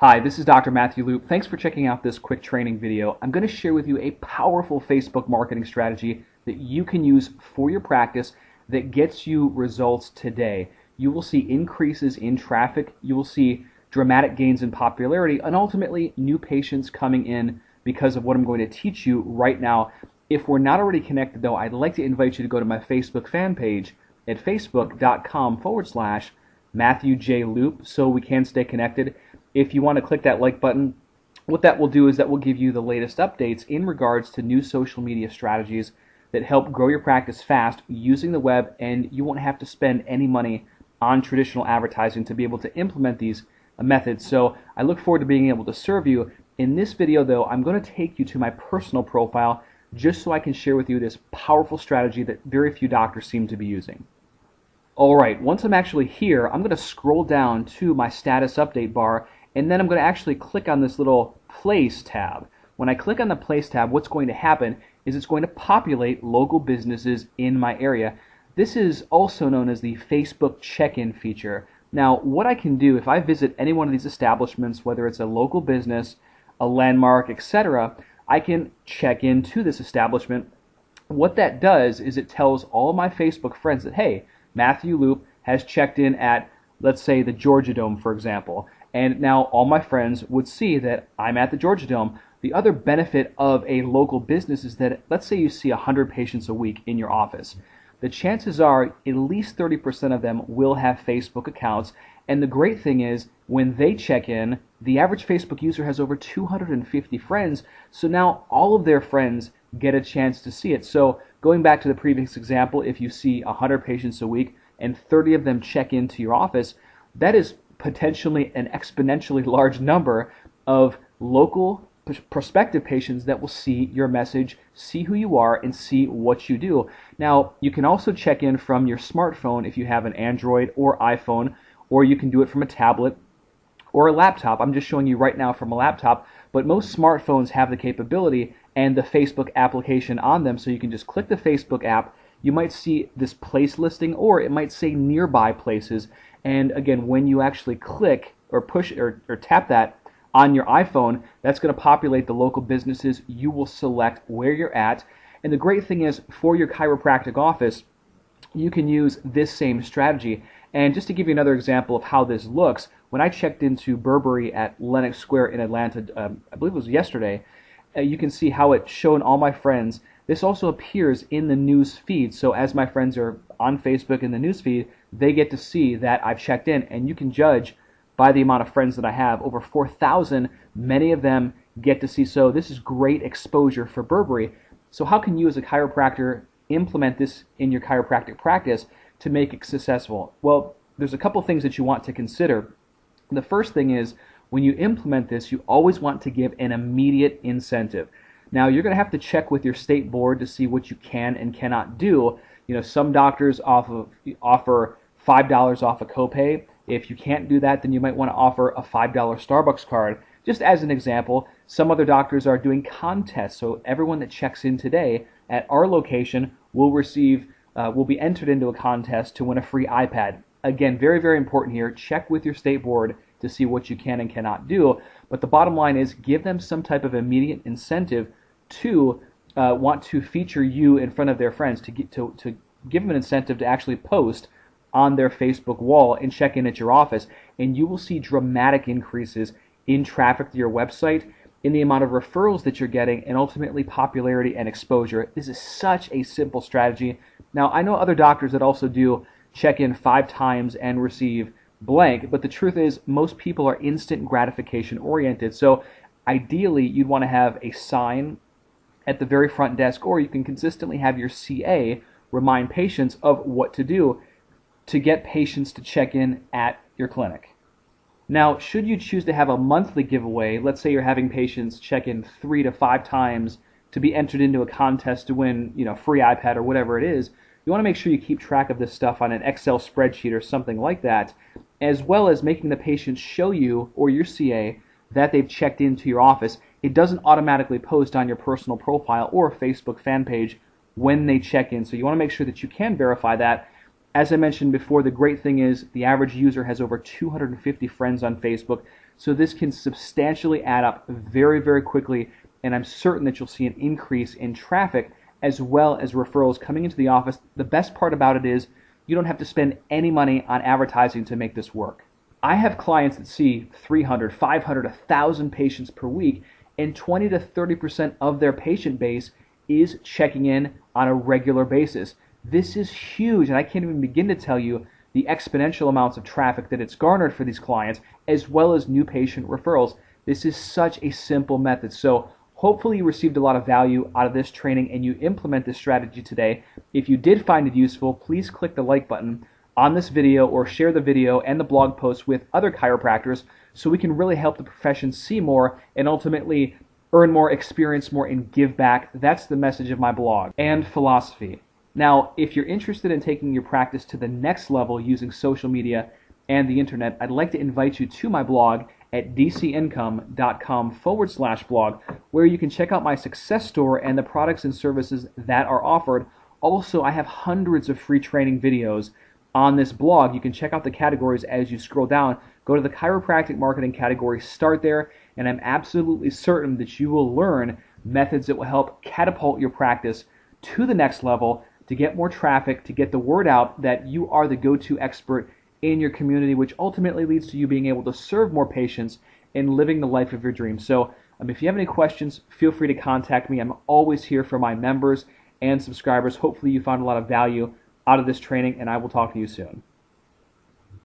Hi, this is Dr. Matthew Loop. Thanks for checking out this quick training video. I'm going to share with you a powerful Facebook marketing strategy that you can use for your practice that gets you results today. You will see increases in traffic, you will see dramatic gains in popularity, and ultimately new patients coming in because of what I'm going to teach you right now. If we're not already connected though, I'd like to invite you to go to my Facebook fan page at facebook.com/Matthew J. Loop so we can stay connected. If you want to click that like button, what that will do is that will give you the latest updates in regards to new social media strategies that help grow your practice fast using the web, and you won't have to spend any money on traditional advertising to be able to implement these methods. So I look forward to being able to serve you. In this video though, I'm going to take you to my personal profile just so I can share with you this powerful strategy that very few doctors seem to be using. Alright, once I'm actually here, I'm going to scroll down to my status update bar, and then I'm going to actually click on this little Place tab. When I click on the Place tab, what's going to happen is it's going to populate local businesses in my area. This is also known as the Facebook check-in feature. Now, what I can do if I visit any one of these establishments, whether it's a local business, a landmark, etc., I can check into this establishment. What that does is it tells all of my Facebook friends that, hey, Matthew Loop has checked in at, let's say, the Georgia Dome, for example. And now all my friends would see that I'm at the Georgia Dome. The other benefit of a local business is that, let's say you see 100 patients a week in your office. The chances are at least 30% of them will have Facebook accounts. And the great thing is, when they check in, the average Facebook user has over 250 friends. So now all of their friends get a chance to see it. So going back to the previous example, if you see 100 patients a week and 30 of them check into your office, that is potentially an exponentially large number of local prospective patients that will see your message, see who you are, and see what you do. Now, you can also check in from your smartphone if you have an Android or iPhone, or you can do it from a tablet or a laptop. I'm just showing you right now from a laptop, but most smartphones have the capability and the Facebook application on them, so you can just click the Facebook app. You might see this place listing, or it might say nearby places. And again, when you actually click or push or tap that on your iPhone, that's going to populate the local businesses. You will select where you're at. And the great thing is, for your chiropractic office, you can use this same strategy. And just to give you another example of how this looks, when I checked into Burberry at Lenox Square in Atlanta, I believe it was yesterday, you can see how it's shown all my friends. This also appears in the news feed, so as my friends are on Facebook in the news feed, they get to see that I've checked in, and you can judge by the amount of friends that I have. Over 4,000, many of them get to see, so this is great exposure for Burberry. So how can you as a chiropractor implement this in your chiropractic practice to make it successful? Well, there's a couple things that you want to consider. The first thing is, when you implement this, you always want to give an immediate incentive. Now, you're going to have to check with your state board to see what you can and cannot do. You know, some doctors offer $5 off a copay. If you can't do that, then you might want to offer a $5 Starbucks card. Just as an example, some other doctors are doing contests, so everyone that checks in today at our location will be entered into a contest to win a free iPad. Again, very, very important here. Check with your state board to see what you can and cannot do. But the bottom line is, give them some type of immediate incentive to want to feature you in front of their friends, to give them an incentive to actually post on their Facebook wall and check in at your office. And you will see dramatic increases in traffic to your website, in the amount of referrals that you're getting, and ultimately popularity and exposure. This is such a simple strategy. Now, I know other doctors that also do check in 5 times and receive blank, but the truth is most people are instant gratification oriented. So ideally you'd want to have a sign at the very front desk, or you can consistently have your CA remind patients of what to do to get patients to check in at your clinic. Now, should you choose to have a monthly giveaway, let's say you're having patients check in 3 to 5 times to be entered into a contest to win, free iPad or whatever it is, you want to make sure you keep track of this stuff on an Excel spreadsheet or something like that, as well as making the patient show you or your CA that they've checked into your office. It doesn't automatically post on your personal profile or Facebook fan page when they check in, so you want to make sure that you can verify that. As I mentioned before, the great thing is the average user has over 250 friends on Facebook, so this can substantially add up very, very quickly, and I'm certain that you'll see an increase in traffic as well as referrals coming into the office. The best part about it is you don't have to spend any money on advertising to make this work. I have clients that see 300, 500, 1,000 patients per week, and 20 to 30% of their patient base is checking in on a regular basis. This is huge, and I can't even begin to tell you the exponential amounts of traffic that it's garnered for these clients, as well as new patient referrals. This is such a simple method. So hopefully you received a lot of value out of this training and you implement this strategy today. If you did find it useful, please click the like button on this video or share the video and the blog post with other chiropractors so we can really help the profession see more and ultimately earn more, experience more, and give back. That's the message of my blog and philosophy. Now, if you're interested in taking your practice to the next level using social media and the internet, I'd like to invite you to my blog at dcincome.com/blog, where you can check out my success store and the products and services that are offered. Also, I have hundreds of free training videos on this blog. You can check out the categories as you scroll down. Go to the chiropractic marketing category, start there, and I'm absolutely certain that you will learn methods that will help catapult your practice to the next level, to get more traffic, to get the word out that you are the go-to expert in your community, which ultimately leads to you being able to serve more patients and living the life of your dreams. So if you have any questions, feel free to contact me. I'm always here for my members and subscribers. Hopefully you found a lot of value out of this training, and I will talk to you soon.